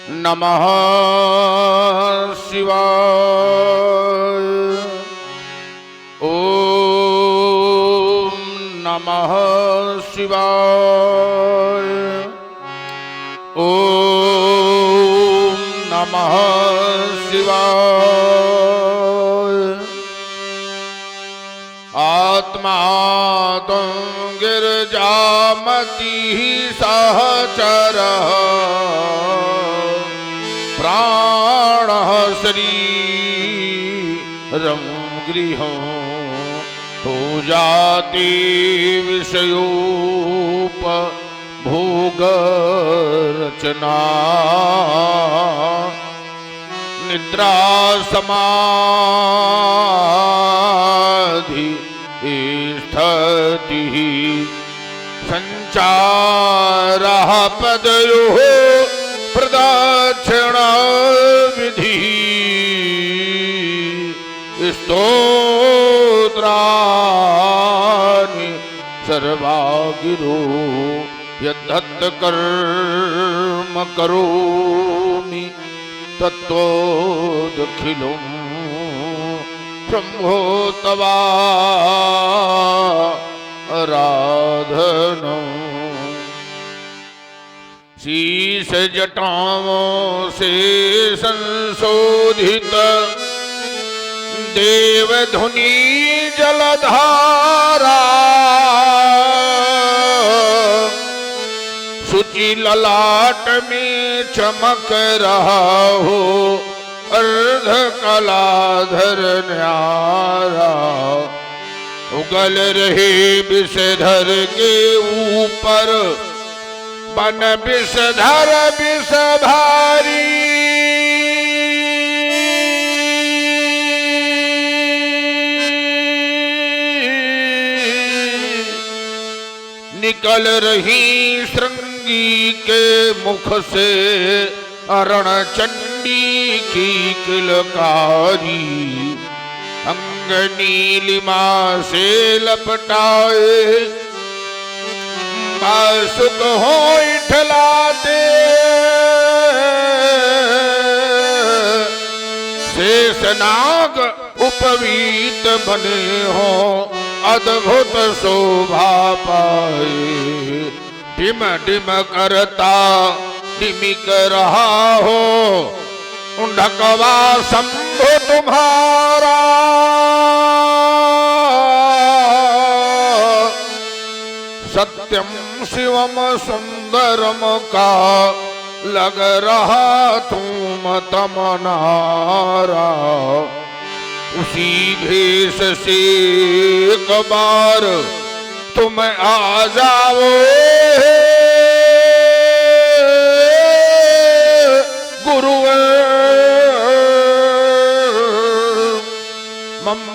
नमः शिवाय। ओम नमः शिवाय। ओम नमः शिवाय। आत्मा त्वं गिरिजामतिः सहचरः प्राणः शरीरं गृहं पूजाति विषयोपभोगरचना निद्रा समाधि स्थितिः संचारः पदयोः प्रदक्षिणा विधि स्तोत्राणि सर्वा गिरो यद्दत्त कर्म करोमि तत्तोदखिलं शम्भो तवाराधनम्। शीश जटाओं से संशोधित देवधुनी जलधारा शुचि ललाट में चमक रहा हो अर्ध कलाधर न्यारा। उगल रहे विषधर के ऊपर बन विषधर विष भारी। निकल रही श्रृंगी के मुख से अरण चंडी की किलकारी। अंग नीलिमा से लपटाए सुख हो इठलाते शेषनाग उपवीत बने हो अद्भुत शोभा पाए। डिम डिम करता डिमिक रहा हो ढकवा शंभु तुम्हारा। सत्यम शिवम सुंदरम का लग रहा तुम तमनारा। उसी भेष से एक बार तुम आ जाओ गुरुवर।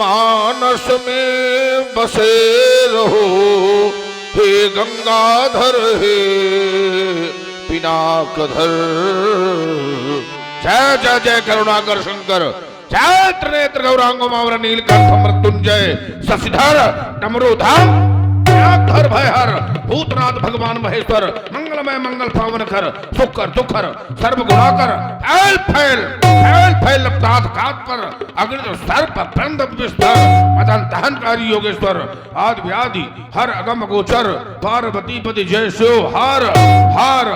मानस में बसे रहो हे गंगाधर हे पिनाकधर। जय जय जय करुणाकर शंकर जय त्रिनेत्र गौरांग मावर नीलकंठ मृत्युंजय शशिधर डमरूधर धर भयहर भूतनाथ भगवान महेश्वर मंगलमय मंगल पावन कर सुखकर दुखकर सर्व गुणाकर फैल फैल फैल फैल अपराध घात पर अग्नि सर्प बंद विस्तार मदन दहनकारी योगेश्वर आदि व्याधि हर अगम गोचर पार्वती पति जय शिव हार हार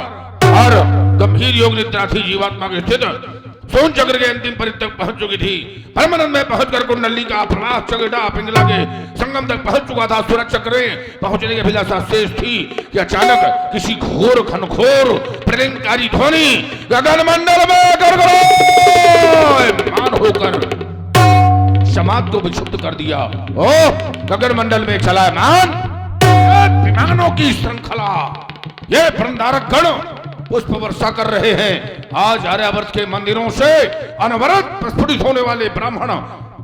हार। गंभीर योग निद्राथी जीवात्मा के स्थित सोन चक्र के अंतिम परिध तक पहुंच चुकी थी। परमानंद में पहुंचकर कुंडली का प्रवाह चगड़ा पिंगला के संगम तक पहुंच चुका था। सूरज चक्र पहुंचने की अभिलाषा शेष थी कि अचानक किसी घोर घनघोर प्रलयकारी ध्वनि गगन मंडल में गड़गड़ायमान होकर समाज को विक्षुब्ध कर दिया। ओ गगन मंडल में चलायमान विमानों की श्रृंखला ये वृंदारक गण पुष्प वर्षा कर रहे हैं। आज आर्यावर्त के मंदिरों से अनवरत प्रस्फुटित होने वाले ब्राह्मण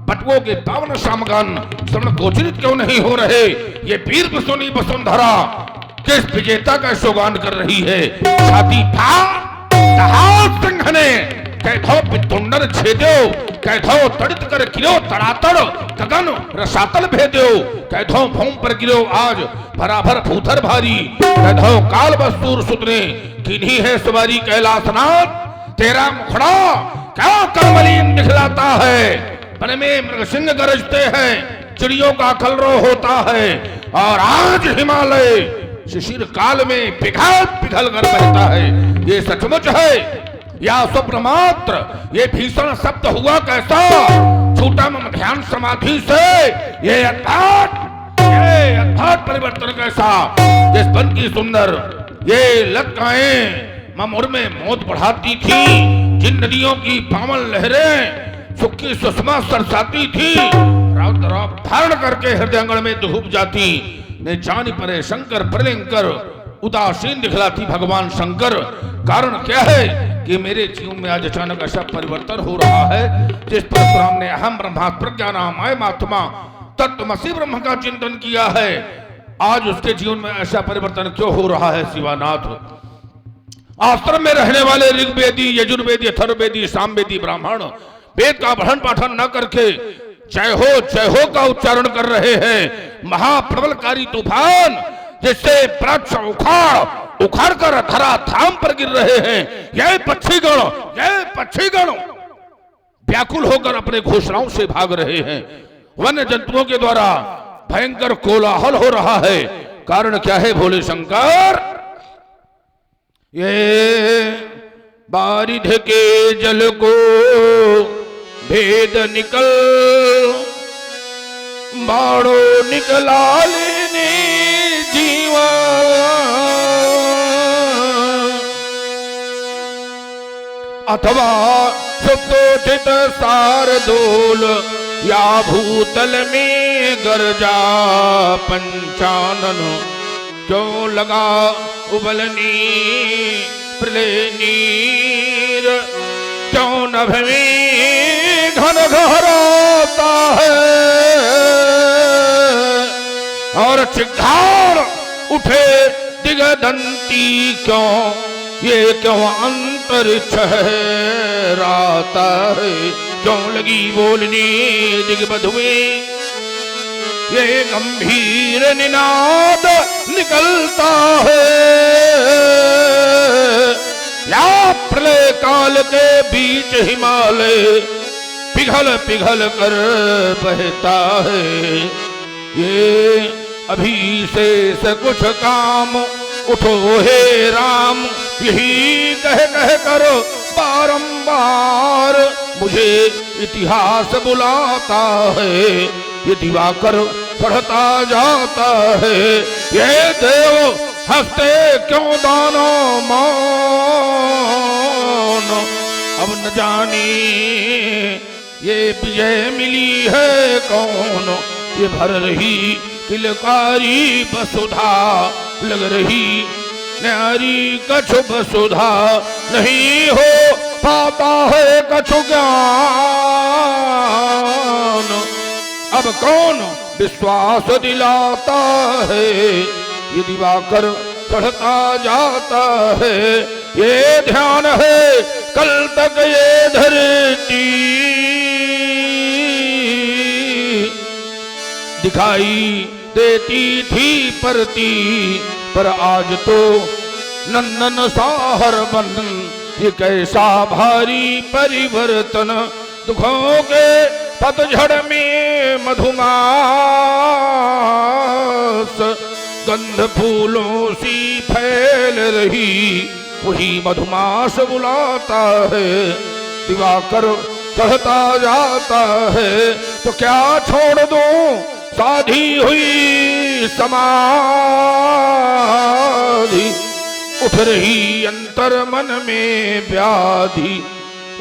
बटुओं के पावन शामगान श्रवण गोचरित क्यों नहीं हो रहे? ये वीर बसोनी वसुंधरा किस विजेता का शोगान कर रही है? छाती फाड़ सिंहने कैथो पितुंडर छेदो कैथो तड़ित कर गिरो तड़ातड़ गगन रसातल भेदो कैथो भूम पर गिरो आज बराबर भूथर भारी कैथो काल बस्तूर सुतने किन्हीं है सवारी कैलाशनाथ तेरा मुखड़ा क्या करमलीन दिखलाता है। वन में मृगसिंह गरजते हैं, चिड़ियों का कलरव होता है, और आज हिमालय शिशिर काल में पिघल पिघल कर बहता है। ये सचमुच है या स्वप्न मात्र? ये भीषण शब्द हुआ कैसा? छूटा मम ध्यान समाधि से ये अद्भुत परिवर्तन कैसा? जिस वन की सुंदर ये लताएं ममुर में मौत बढ़ाती थी, जिन नदियों की पावन लहरें सुखी सुषमा सरसाती थी, धारण करके हृदयांगण में डूब जाती, ने जानी परे शंकर प्रलंकर उदासीन दिखलाती भगवान शंकर। कारण क्या है कि मेरे जीवन में आज अचानक ऐसा परिवर्तन हो रहा है, जिस परशुराम ने अहम ब्रह्मास्त्र प्रज्ञानाम अयमात्मा तत्वमसि ब्रह्म का चिंतन किया है, आज उसके जीवन में ऐसा परिवर्तन क्यों हो रहा है शिवानाथ? आश्रम में रहने वाले ऋग्वेदी, यजुर्वेदी, अथर्ववेदी, सामवेदी ब्राह्मण वेद का पठन पाठन न करके जय हो का उच्चारण कर रहे हैं। महाप्रबलकारी तूफान जिससे वृक्ष उखाड़ कर धरा धाम पर गिर रहे हैं। यह पक्षीगण व्याकुल होकर अपने घोषणाओं से भाग रहे हैं। वन्य जंतुओं के द्वारा भयंकर कोलाहल हो रहा है। कारण क्या है भोले शंकर? ये बारिध के जल को भेद निकल बाड़ो निकला लेने जीवा, अथवा सुप्तोचित सारदोल या भूतल में गरजा पंचानन, क्यों लगा उबलनी प्रलय नीर, क्यों नभ में घन घराता है, और चिघाड़ उठे दिगदंती क्यों, ये क्यों अंतरिक्ष है राता है, क्यों लगी बोलनी दिग्बधु में, ये गंभीर निनाद निकलता है, या प्रलय काल के बीच हिमालय पिघल पिघल कर बहता है। ये अभी से कुछ काम उठो हे राम, यही कह कह कर बारंबार मुझे इतिहास बुलाता है। ये दिवाकर पढ़ता जाता है, ये देव हंसते क्यों दानो मौन, अब न जाने ये विजय मिली है कौन, ये भर रही किलकारी वसुधा, लग रही न्यारी कछु वसुधा, नहीं हो पाता है कछु ज्ञान, अब कौन विश्वास दिलाता है, ये दिवाकर चढ़ता जाता है। ये ध्यान है कल तक ये धरती दिखाई देती थी परती, पर आज तो नंदन साहर बन, ये कैसा भारी परिवर्तन, दुखों के पतझड़ में मधुमास गंध फूलों सी फैल रही, वही मधुमास बुलाता है। दिवाकर चढ़ता जाता है, तो क्या छोड़ दूं साधी हुई समाधि, उठ रही अंतर मन में व्याधि,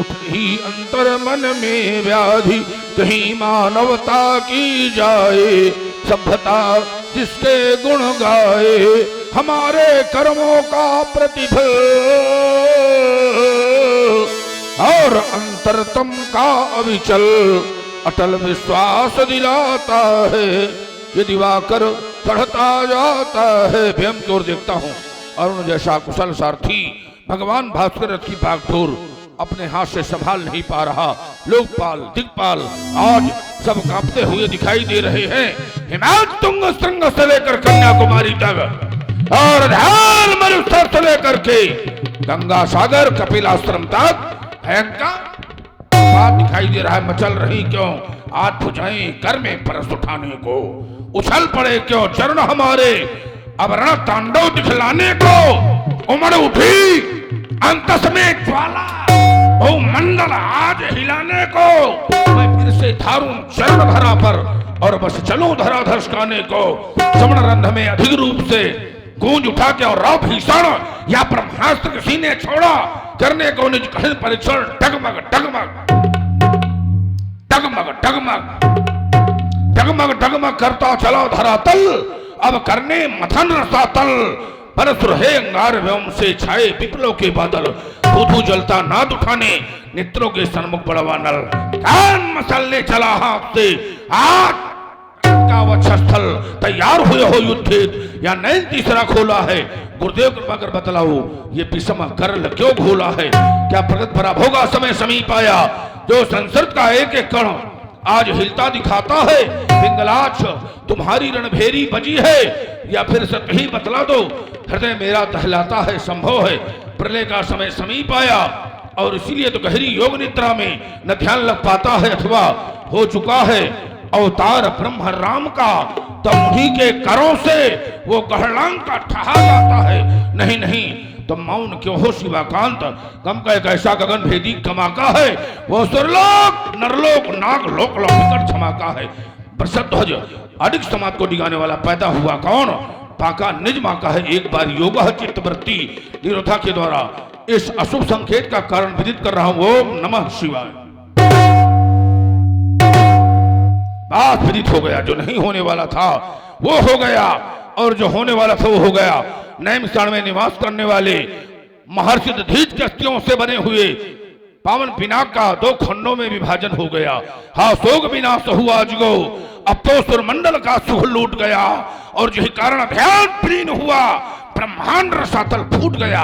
उठ रही अंतर मन में व्याधि, कहीं मानवता की जाए सभ्यता जिसके गुण गाए, हमारे कर्मों का प्रतिफल और अंतरतम का अविचल अटल विश्वास दिलाता है। ये दिवाकर चढ़ता जाता है। भयम की ओर देखता हूँ, अरुण जैसा कुशल सारथी भगवान भास्कर रथ की भागडोर अपने हाथ से संभाल नहीं पा रहा। लोकपाल दिग्पाल आज सब कांपते हुए दिखाई दे रहे हैं। हिमालय तुंग श्रृंग से लेकर कन्याकुमारी तक और ध्यान मरुस्थल से लेकर के गंगा सागर कपिलाश्रम तक भयंकर बात दिखाई दे रहा है। मचल रही क्यों आज भुजाएं कर में परस उठाने को, उछल पड़े क्यों चरण हमारे अब रण तांडव दिखलाने को, उमड़ उठी अंतस में ज्वाला ओ मंडल आज हिलाने को। मैं फिर से धारूं चरण धरा पर और बस चलूं धरा धसकाने को। श्रवण रंध में अधिक रूप से गूंज उठा के और राव भीषण या ब्रह्मास्त्र के सीने छोड़ा करने को निज कठिन परीक्षण। डगमग डगमग डगमग डगमग डगमग डगमग करता चला धरातल, अब करने मथन रसातल। परस रहे अंगार व्योम से छाए पिपलों के बादल, धू जलता नाद उठाने नेत्रों के सन्मुख बड़वा नल। कान मसलने चला हाथ से आज का वक्षस्थल, तैयार हुए हो युद्ध या नैन तीसरा खोला है। गुरुदेव कृपा कर बतलाओ ये पिसम करल क्यों घोला है। क्या प्रगट पराभव का समय समीप आया, जो संसद का एक एक कण आज हिलता दिखाता है। पिंगलाच तुम्हारी रणभेरी बजी है, या फिर सत्य ही बतला दो हृदय मेरा दहलाता है। संभव है प्रलय का समय समीप आया और इसीलिए तो गहरी योग निद्रा में न ध्यान लग पाता है, अथवा हो चुका है अवतार ब्रह्म राम का। तब उन्हीं के करों से वो गहलांग का ठहा जाता है। नहीं नहीं तुम मौन क्यों हो शिवाकांत, गम का एक ऐसा गगन भेदी धमाका है। वो सुरलोक नरलोक नाग लोक लोक धमाका है। प्रसध्वज अधिक समाज को डिगाने वाला पैदा हुआ कौन, पाका निज माँ का है। एक बार योग चित्तवृत्ति निरोधा के द्वारा इस अशुभ संकेत का कारण विदित कर रहा हूं। ओम नमः शिवाय। बात विदित हो गया, जो नहीं होने वाला था वो हो गया और जो होने वाला था वो हो गया। नैमिषारण्य में निवास करने वाले महर्षि दधीच के अस्थियों से बने हुए पावन पिनाक का दो खंडों में विभाजन हो गया। हा शोक विनाश हुआ अजगो, अब तो सुरमंडल का सुख लूट गया। और यही कारण ध्यान प्रीन हुआ, ब्रह्मांड रसातल फूट गया।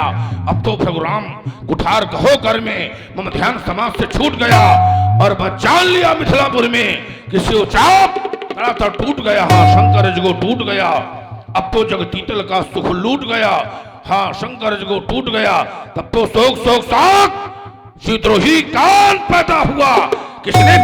अब तो प्रभु राम कुठार कहो कर में मम ध्यान समाज से छूट गया। और बस जान लिया मिथिलापुर में किसी उचाप तड़ा टूट गया। हाँ शंकर जगो टूट गया, अब तो जग तीतल का सुख लूट गया। हाँ शंकर जगो टूट गया, तब तो शोक शोक साक शीतरोही कान पैदा हुआ। किसने